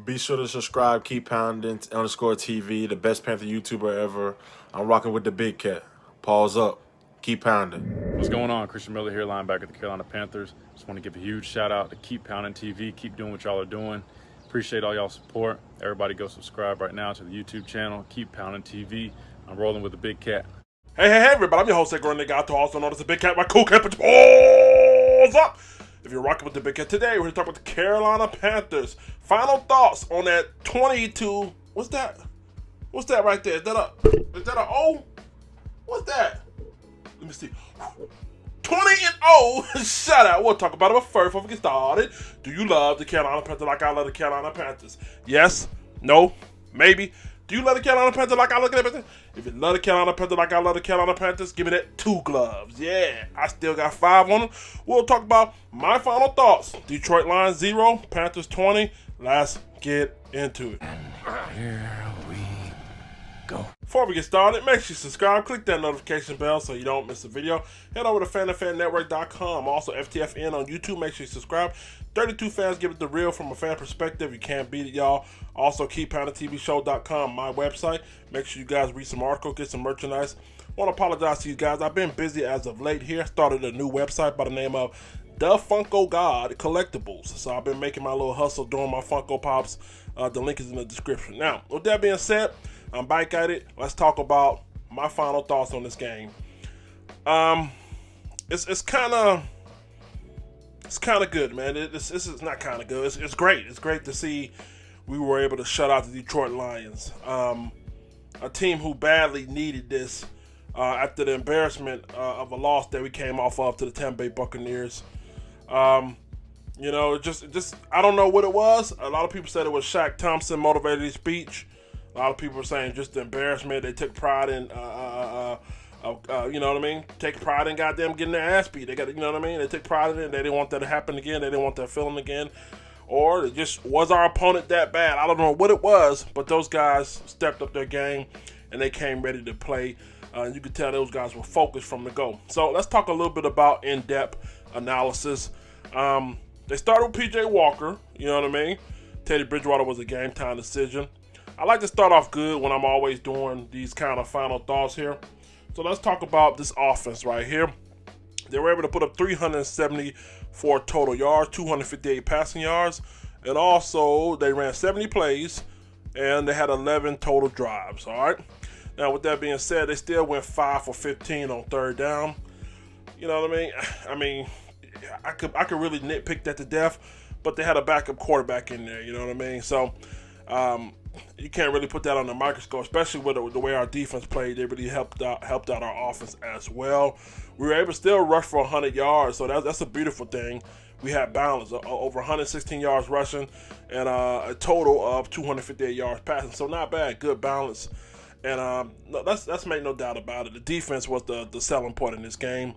Be sure to subscribe, keep pounding _TV, the best Panther YouTuber ever. I'm rocking with the Big Cat. Pause up. Keep pounding. What's going on? Christian Miller here, linebacker of the Carolina Panthers. Just want to give a huge shout out to Keep Pounding TV. Keep doing what y'all are doing. Appreciate all y'all support. Everybody go subscribe right now to the YouTube channel, Keep Pounding TV. I'm rolling with the Big Cat. Hey, everybody. I'm your host, Green Gato, also known as the Big Cat. My cool cat, balls up. If you're rocking with the Big Cat today, we're going to talk about the Carolina Panthers. Final thoughts on that 22. What's that? What's that right there? Is that a O? What's that? Let me see. 20-0 shout out. We'll talk about it, but first, before we get started, do you love the Carolina Panthers like I love the Carolina Panthers? Yes? No? Maybe? Do you love the Carolina Panthers like I love the Panthers? If you love the Carolina Panthers like I love the Carolina Panthers, give me that 2 gloves. Yeah, I still got 5 on them. We'll talk about my final thoughts. Detroit Lions 0, Panthers 20. Let's get into it. Here we go. Before we get started, make sure you subscribe, click that notification bell so you don't miss a video. Head over to FTFNnetwork.com, also FTFN on YouTube. Make sure you subscribe. 32 fans give it the real from a fan perspective. You can't beat it, y'all. Also, KeepPoundingTVShow.com, my website. Make sure you guys read some articles, get some merchandise. Want to apologize to you guys. I've been busy as of late here. Started a new website by the name of The Funko God Collectibles. So I've been making my little hustle doing my Funko Pops. The link is in the description. Now, with that being said, I'm back at it. Let's talk about my final thoughts on this game. It's kind of good, man. This is not kind of good. It's great. It's great to see we were able to shut out the Detroit Lions, a team who badly needed this after the embarrassment of a loss that we came off of to the Tampa Bay Buccaneers. Just I don't know what it was. A lot of people said it was Shaq Thompson motivated speech. A lot of people are saying just the embarrassment. They took pride in, you know what I mean? Take pride in goddamn getting their ass beat. They got, you know what I mean? They took pride in it. They didn't want that to happen again. They didn't want that feeling again. Or it just was our opponent that bad. I don't know what it was, but those guys stepped up their game and they came ready to play. You could tell those guys were focused from the go. So let's talk a little bit about in-depth analysis. They started with P.J. Walker. You know what I mean? Teddy Bridgewater was a game-time decision. I like to start off good when I'm always doing these kind of final thoughts here. So let's talk about this offense right here. They were able to put up 374 total yards, 258 passing yards, and also they ran 70 plays, and they had 11 total drives, all right? Now, with that being said, they still went 5 for 15 on third down. You know what I mean? I mean, I could really nitpick that to death, but they had a backup quarterback in there, you know what I mean? So, you can't really put that on the microscope, especially with the way our defense played. They really helped out our offense as well. We were able to still rush for 100 yards, so that's a beautiful thing. We had balance, over 116 yards rushing, and a total of 258 yards passing. So not bad, good balance, and that's make no doubt about it. The defense was the selling point in this game.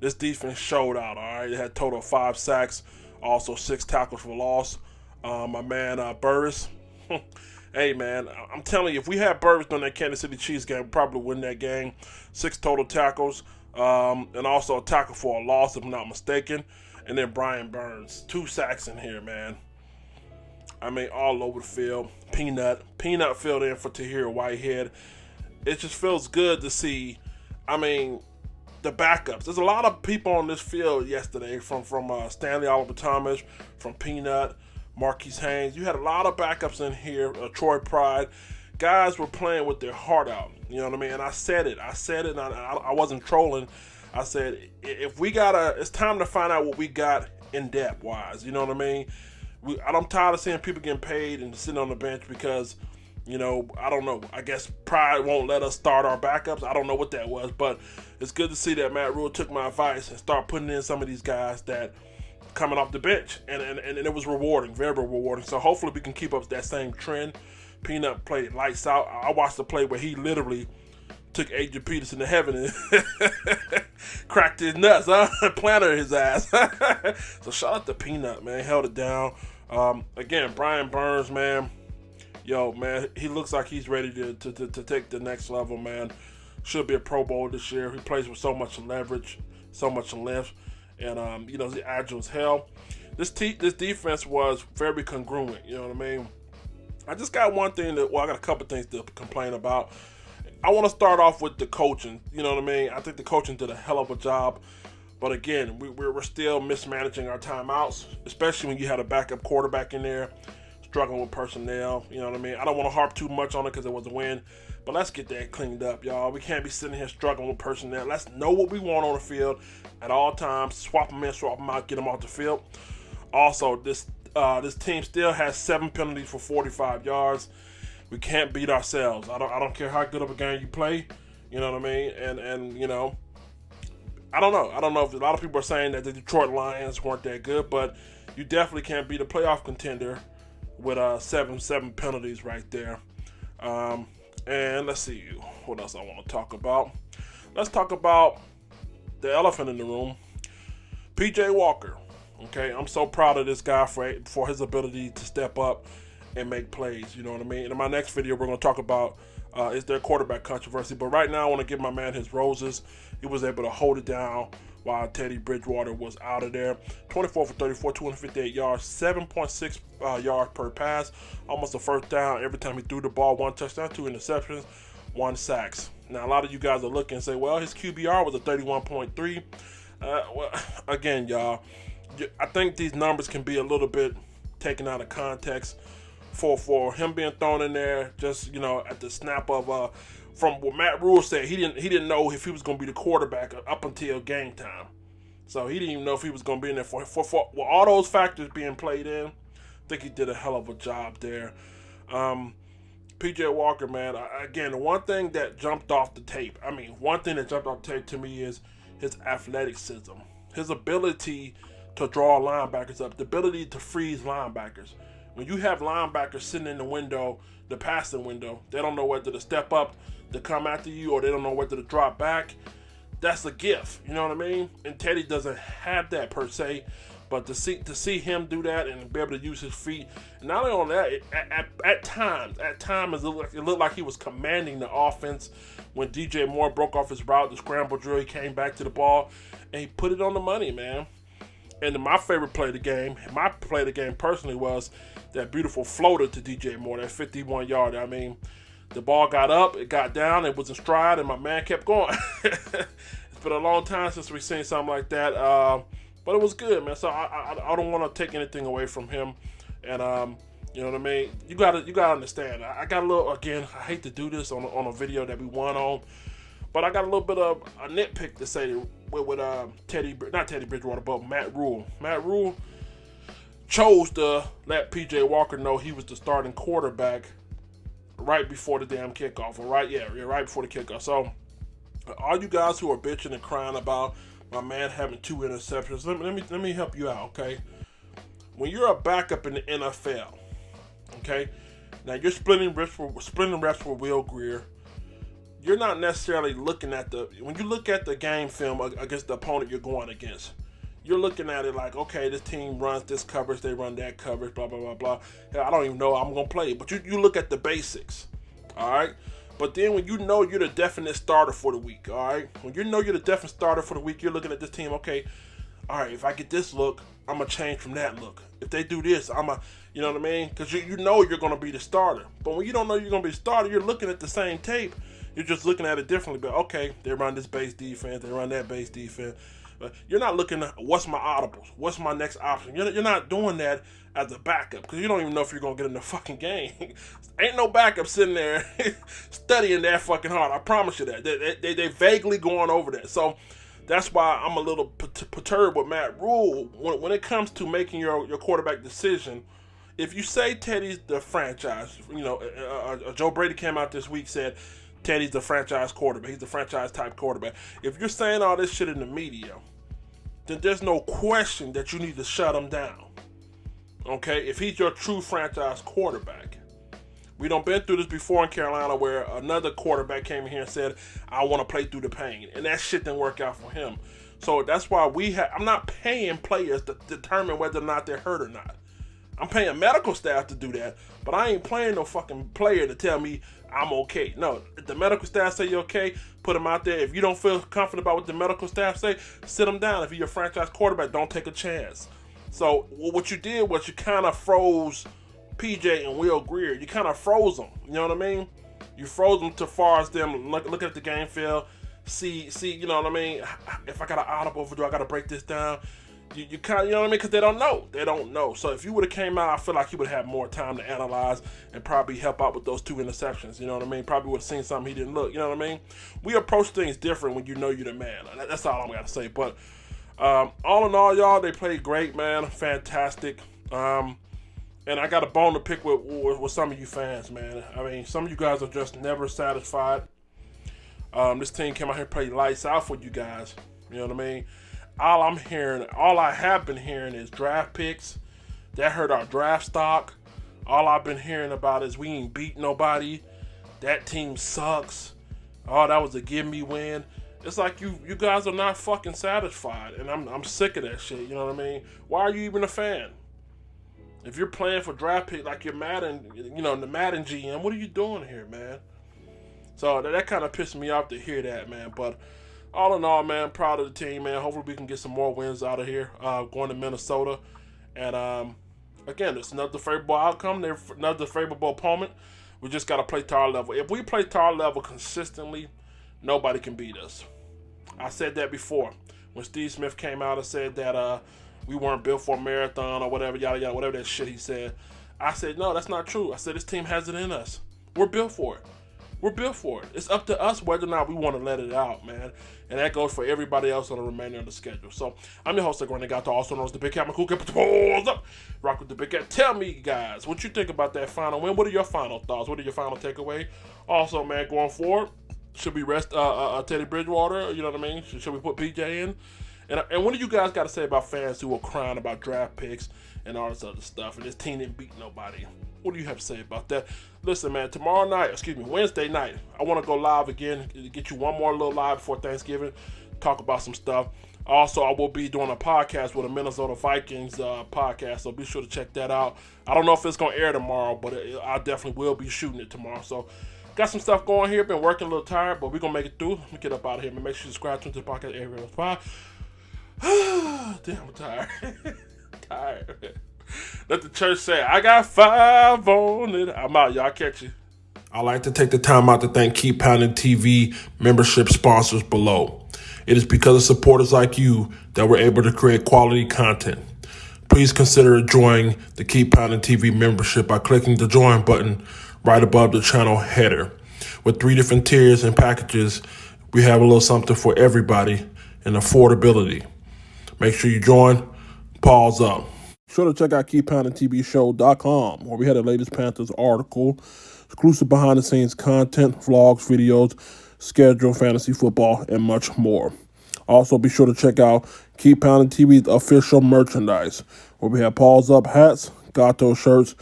This defense showed out. All right, they had a total of 5 sacks, also 6 tackles for loss. My man Burris. Hey, man, I'm telling you, if we had Burris during that Kansas City Chiefs game, we'd probably win that game. 6 total tackles, and also a tackle for a loss, if I'm not mistaken. And then Brian Burns, 2 sacks in here, man. I mean, all over the field. Peanut filled in for Tahir Whitehead. It just feels good to see, I mean, the backups. There's a lot of people on this field yesterday, from Stanley Oliver Thomas, from Peanut, Marquise Haynes. You had a lot of backups in here. Troy Pride. Guys were playing with their heart out. You know what I mean? And I said it. And I wasn't trolling. I said, if we it's time to find out what we got in depth wise. You know what I mean? I'm tired of seeing people getting paid and sitting on the bench because, you know, I don't know. I guess Pride won't let us start our backups. I don't know what that was, but it's good to see that Matt Rule took my advice and start putting in some of these guys that coming off the bench, and it was rewarding, very rewarding. So hopefully we can keep up that same trend. Peanut played lights out. I watched the play where he literally took Adrian Peterson to heaven and cracked his nuts, planted his ass. So shout out to Peanut, man, held it down. Again, Brian Burns, man, yo, man, he looks like he's ready to take the next level, man. Should be a Pro Bowl this year. He plays with so much leverage, so much length. And, he's agile as hell. This defense was very congruent, you know what I mean? I just got one thing I got a couple things to complain about. I want to start off with the coaching. You know what I mean? I think the coaching did a hell of a job. But again, we're still mismanaging our timeouts, especially when you had a backup quarterback in there, struggling with personnel. You know what I mean? I don't want to harp too much on it because it was a win. But let's get that cleaned up, y'all. We can't be sitting here struggling with personnel. Let's know what we want on the field at all times. Swap them in, swap them out, get them off the field. Also, this team still has 7 penalties for 45 yards. We can't beat ourselves. I don't care how good of a game you play. You know what I mean? And you know, I don't know. I don't know if a lot of people are saying that the Detroit Lions weren't that good, but you definitely can't beat a playoff contender with 7 penalties right there. And let's see what else I want to talk about. Let's talk about the elephant in the room, PJ Walker. Okay, I'm so proud of this guy for his ability to step up and make plays. You know what I mean? And in my next video, we're going to talk about is there quarterback controversy. But right now, I want to give my man his roses. He was able to hold it down while Teddy Bridgewater was out of there. 24 for 34, 258 yards, 7.6 yards per pass, almost a first down every time he threw the ball. 1 touchdown, 2 interceptions, 1 sacks. Now, a lot of you guys are looking and say, well, his QBR was a 31.3. Well, again, y'all, I think these numbers can be a little bit taken out of context for him being thrown in there just, you know, at the snap of from what Matt Rule said, he didn't know if he was going to be the quarterback up until game time. So he didn't even know if he was going to be in there for all those factors being played in. I think he did a hell of a job there. PJ Walker, man, again, the one thing that jumped off the tape, to me is his athleticism, his ability to draw linebackers up, the ability to freeze linebackers. When you have linebackers sitting in the window, the passing window, they don't know whether to step up to come after you or they don't know whether to drop back. That's a gift, you know what I mean? And Teddy doesn't have that per se, but to see him do that and be able to use his feet, and not only on that, at times it looked like he was commanding the offense. When DJ Moore broke off his route, the scramble drill, he came back to the ball and he put it on the money, man. And my favorite play of the game, personally, was that beautiful floater to DJ Moore, that 51-yarder. I mean, the ball got up, it got down, it was in stride, and my man kept going. It's been a long time since we've seen something like that, but it was good, man. So I don't want to take anything away from him, and you know what I mean. You gotta understand. I got a little, again, I hate to do this on a video that we won on, but I got a little bit of a nitpick to say with not Teddy Bridgewater, but Matt Rule. Matt Rule chose to let PJ Walker know he was the starting quarterback right before the damn kickoff, right before the kickoff. So, all you guys who are bitching and crying about my man having 2 interceptions, let me help you out, okay? When you're a backup in the NFL, okay, now you're splitting reps with Will Greer. You're not necessarily looking at when you look at the game film against the opponent you're going against, you're looking at it like, okay, this team runs this coverage, they run that coverage, blah, blah, blah, blah. Hell, I don't even know I'm going to play. But you look at the basics, all right? But then when you know you're the definite starter for the week, all right? When you know you're the definite starter for the week, you're looking at this team, okay, all right, if I get this look, I'm going to change from that look. If they do this, you know what I mean? Because you know you're going to be the starter. But when you don't know you're going to be the starter, you're looking at the same tape. You're just looking at it differently. But, okay, they run this base defense, they run that base defense. But you're not looking at what's my audibles, what's my next option. You're not doing that as a backup because you don't even know if you're going to get in the fucking game. Ain't no backup sitting there studying that fucking hard. I promise you that. They vaguely going over that. So that's why I'm a little perturbed with Matt Rule when it comes to making your quarterback decision. If you say Teddy's the franchise, you know, Joe Brady came out this week, said Teddy's the franchise quarterback. He's the franchise type quarterback. If you're saying all this shit in the media, then there's no question that you need to shut him down. Okay? If he's your true franchise quarterback. We done been through this before in Carolina where another quarterback came in here and said, I want to play through the pain. And that shit didn't work out for him. So that's why I'm not paying players to determine whether or not they're hurt or not. I'm paying medical staff to do that, but I ain't playing no fucking player to tell me I'm okay. No, if the medical staff say you're okay, put him out there. If you don't feel confident about what the medical staff say, sit him down. If you're a franchise quarterback, don't take a chance. So what you did was you kind of froze PJ and Will Greer, you kind of froze them. You know what I mean? You froze them to far as them look at the game film, see, you know what I mean? If I got an audible, do I got to break this down? You kind of, you know what I mean? Because they don't know. They don't know. So if you would have came out, I feel like he would have had more time to analyze and probably help out with those 2 interceptions. You know what I mean? Probably would have seen something he didn't look. You know what I mean? We approach things different when you know you're the man. That's all I'm going to say. But all in all, y'all, they played great, man. Fantastic. And I got a bone to pick with some of you fans, man. I mean, some of you guys are just never satisfied. This team came out here and played lights out for you guys. You know what I mean? All I have been hearing is draft picks. That hurt our draft stock. All I've been hearing about is we ain't beat nobody. That team sucks. Oh, that was a give me win. It's like you guys are not fucking satisfied, and I'm sick of that shit. You know what I mean? Why are you even a fan? If you're playing for draft pick like you're Madden, you know, the Madden GM, what are you doing here, man? So that kind of pissed me off to hear that, man. But all in all, man, proud of the team, man. Hopefully we can get some more wins out of here going to Minnesota. And, again, it's another favorable outcome. They're another favorable opponent. We just got to play to our level. If we play to our level consistently, nobody can beat us. I said that before. When Steve Smith came out and said that we weren't built for a marathon or whatever, yada, yada, whatever that shit he said. I said, no, that's not true. I said, this team has it in us. We're built for it. We're built for it. It's up to us whether or not we want to let it out, man. And that goes for everybody else on the remainder of the schedule. So, I'm your host, Gato, also known as the Big Cat. My cool cat, pulls up. Rock with the Big Cat. Tell me, guys, what you think about that final win. What are your final thoughts? What are your final takeaway? Also, man, going forward, should we rest Teddy Bridgewater? You know what I mean? Should we put PJ in? And what do you guys got to say about fans who are crying about draft picks and all this other stuff, and this team didn't beat nobody? What do you have to say about that? Listen, man, Wednesday night, I want to go live again, get you one more little live before Thanksgiving, talk about some stuff. Also, I will be doing a podcast with a Minnesota Vikings podcast, so be sure to check that out. I don't know if it's going to air tomorrow, but I definitely will be shooting it tomorrow. So, got some stuff going here. Been working a little tired, but we're going to make it through. Let me get up out of here. Make sure you subscribe to the podcast every other. Damn, I'm tired. Tired. Let the church say, I got 5 on it. I'm out. Y'all catch you. I'd like to take the time out to thank Keep Pounding TV membership sponsors below. It is because of supporters like you that we're able to create quality content. Please consider joining the Keep Pounding TV membership by clicking the join button right above the channel header. With 3 different tiers and packages, we have a little something for everybody and affordability. Make sure you join. Pause up. Be sure to check out KeepPoundingTVShow.com, where we had the latest Panthers article, exclusive behind-the-scenes content, vlogs, videos, schedule, fantasy football, and much more. Also, be sure to check out Keep Pounding TV's official merchandise, where we have Pause Up hats, Gato shirts,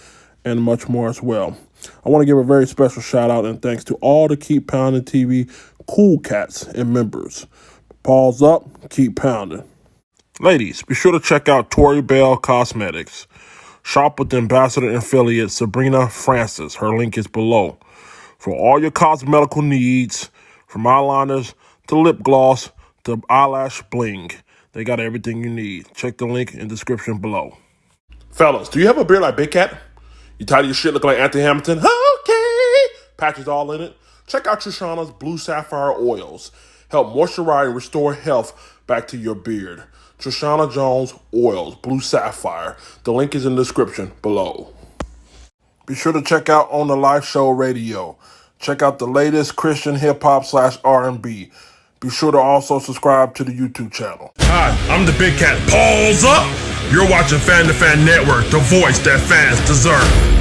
and much more as well. I want to give a very special shout-out and thanks to all the Keep Pounding TV cool cats and members. Pause up, keep pounding. Ladies, be sure to check out Tori Bell Cosmetics. Shop with the ambassador and affiliate Sabrina Francis. Her link is below. For all your cosmetical needs, from eyeliners to lip gloss to eyelash bling, they got everything you need. Check the link in the description below. Fellas, do you have a beard like Big Cat? You tired of your shit looking like Anthony Hamilton? Okay! Patches all in it. Check out Trishana's Blue Sapphire oils. Help moisturize and restore health back to your beard. Trishana Jones Oils, Blue Sapphire. The link is in the description below. Be sure to check out On the Live Show Radio. Check out the latest Christian hip-hop / R&B. Be sure to also subscribe to the YouTube channel. Hi, I'm the Big Cat. Pause up! You're watching Fan to Fan Network, the voice that fans deserve.